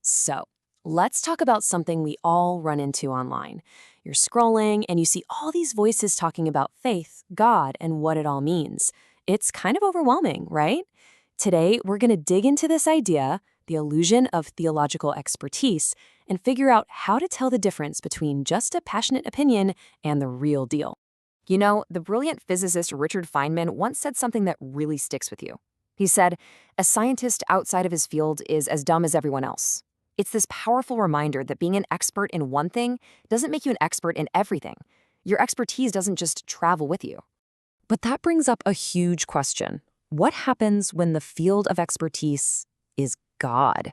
So, let's talk about something we all run into online. You're scrolling and you see all these voices talking about faith, God, and what it all means. It's kind of overwhelming, right? Today, we're going to dig into this idea, the illusion of theological expertise, and figure out how to tell the difference between just a passionate opinion and the real deal. You know, the brilliant physicist Richard Feynman once said something that really sticks with you. He said, "A scientist outside of his field is as dumb as everyone else." It's this powerful reminder that being an expert in one thing doesn't make you an expert in everything. Your expertise doesn't just travel with you. But that brings up a huge question. What happens when the field of expertise is God?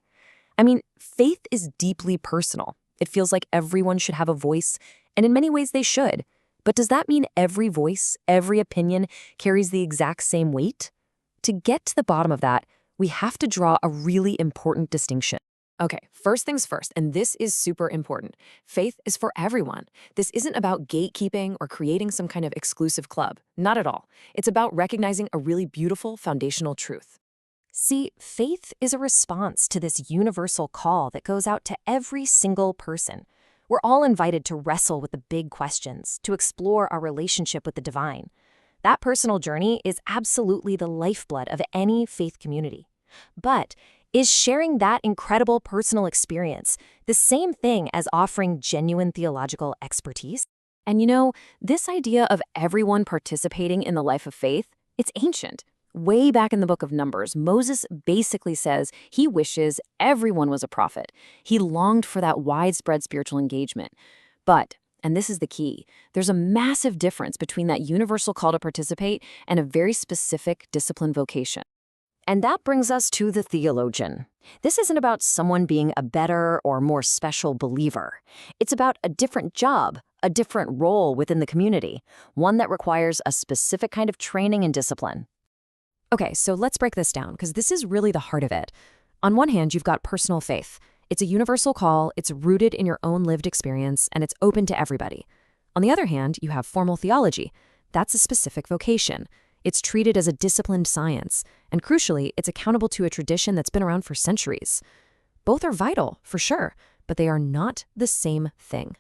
I mean, faith is deeply personal. It feels like everyone should have a voice, and in many ways they should. But does that mean every voice, every opinion carries the exact same weight? To get to the bottom of that, we have to draw a really important distinction. Okay, first things first, and this is super important. Faith is for everyone. This isn't about gatekeeping or creating some kind of exclusive club. Not at all. It's about recognizing a really beautiful foundational truth. See, faith is a response to this universal call that goes out to every single person. We're all invited to wrestle with the big questions, to explore our relationship with the divine. That personal journey is absolutely the lifeblood of any faith community. But is sharing that incredible personal experience the same thing as offering genuine theological expertise? And you know, this idea of everyone participating in the life of faith, it's ancient. Way back in the book of Numbers, Moses basically says he wishes everyone was a prophet. He longed for that widespread spiritual engagement. But, and this is the key, there's a massive difference between that universal call to participate and a very specific disciplined vocation. And that brings us to the theologian. This isn't about someone being a better or more special believer. It's about a different job, a different role within the community, one that requires a specific kind of training and discipline. Okay, so let's break this down, because this is really the heart of it. On one hand, you've got personal faith. It's a universal call, it's rooted in your own lived experience, and it's open to everybody. On the other hand, you have formal theology. That's a specific vocation. It's treated as a disciplined science, and crucially, it's accountable to a tradition that's been around for centuries. Both are vital, for sure, but they are not the same thing.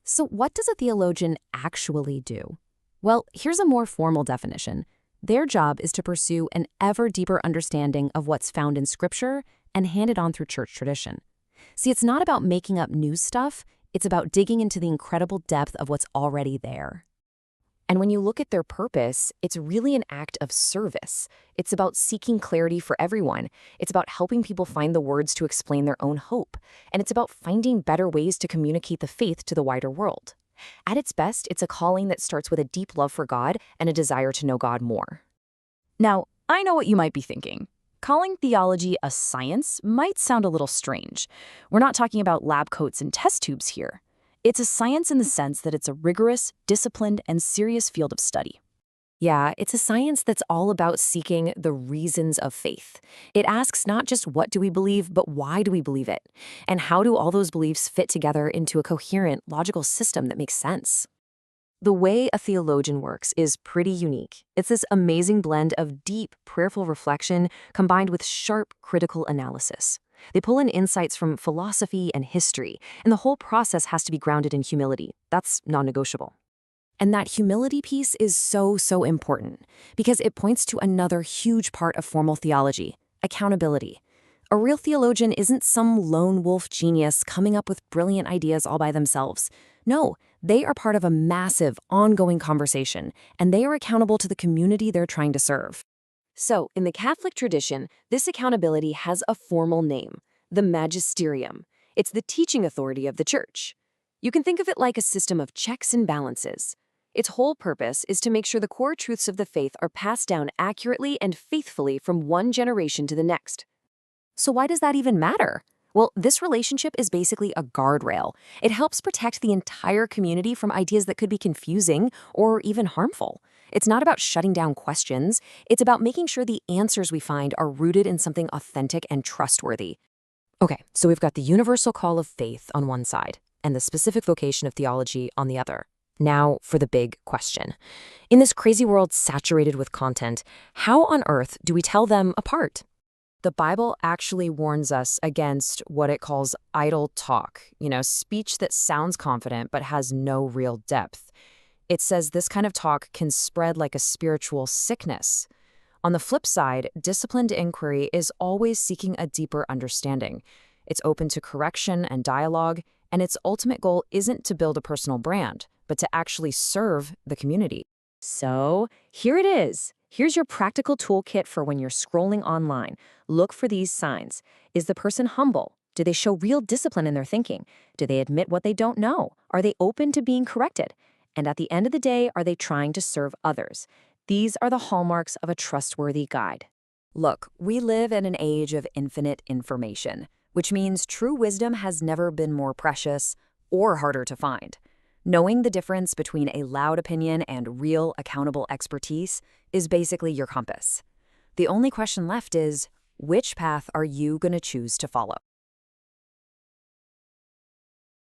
So what does a theologian actually do? Well, here's a more formal definition. Their job is to pursue an ever deeper understanding of what's found in Scripture and hand it on through church tradition. See, it's not about making up new stuff, it's about digging into the incredible depth of what's already there. And when you look at their purpose, it's really an act of service. It's about seeking clarity for everyone. It's about helping people find the words to explain their own hope. And it's about finding better ways to communicate the faith to the wider world. At its best, it's a calling that starts with a deep love for God and a desire to know God more. Now, I know what you might be thinking. Calling theology a science might sound a little strange. We're not talking about lab coats and test tubes here. It's a science in the sense that it's a rigorous, disciplined, and serious field of study. Yeah, it's a science that's all about seeking the reasons of faith. It asks not just what do we believe, but why do we believe it? And how do all those beliefs fit together into a coherent, logical system that makes sense? The way a theologian works is pretty unique. It's this amazing blend of deep, prayerful reflection combined with sharp, critical analysis. They pull in insights from philosophy and history, and the whole process has to be grounded in humility. That's non-negotiable. And that humility piece is so important, because it points to another huge part of formal theology, accountability. A real theologian isn't some lone wolf genius coming up with brilliant ideas all by themselves. No, they are part of a massive, ongoing conversation, and they are accountable to the community they're trying to serve. So, in the Catholic tradition, this accountability has a formal name, the magisterium. It's the teaching authority of the Church. You can think of it like a system of checks and balances. Its whole purpose is to make sure the core truths of the faith are passed down accurately and faithfully from one generation to the next. So why does that even matter? Well, this relationship is basically a guardrail. It helps protect the entire community from ideas that could be confusing or even harmful. It's not about shutting down questions. It's about making sure the answers we find are rooted in something authentic and trustworthy. Okay, so we've got the universal call of faith on one side and the specific vocation of theology on the other. Now for the big question. In this crazy world saturated with content, how on earth do we tell them apart? The Bible actually warns us against what it calls idle talk, speech that sounds confident but has no real depth. It says this kind of talk can spread like a spiritual sickness. On the flip side, disciplined inquiry is always seeking a deeper understanding. It's open to correction and dialogue, and its ultimate goal isn't to build a personal brand, but to actually serve the community. So, here it is. Here's your practical toolkit for when you're scrolling online. Look for these signs. Is the person humble? Do they show real discipline in their thinking? Do they admit what they don't know? Are they open to being corrected? And at the end of the day, are they trying to serve others? These are the hallmarks of a trustworthy guide. Look, we live in an age of infinite information, which means true wisdom has never been more precious or harder to find. Knowing the difference between a loud opinion and real, accountable expertise is basically your compass. The only question left is, which path are you going to choose to follow?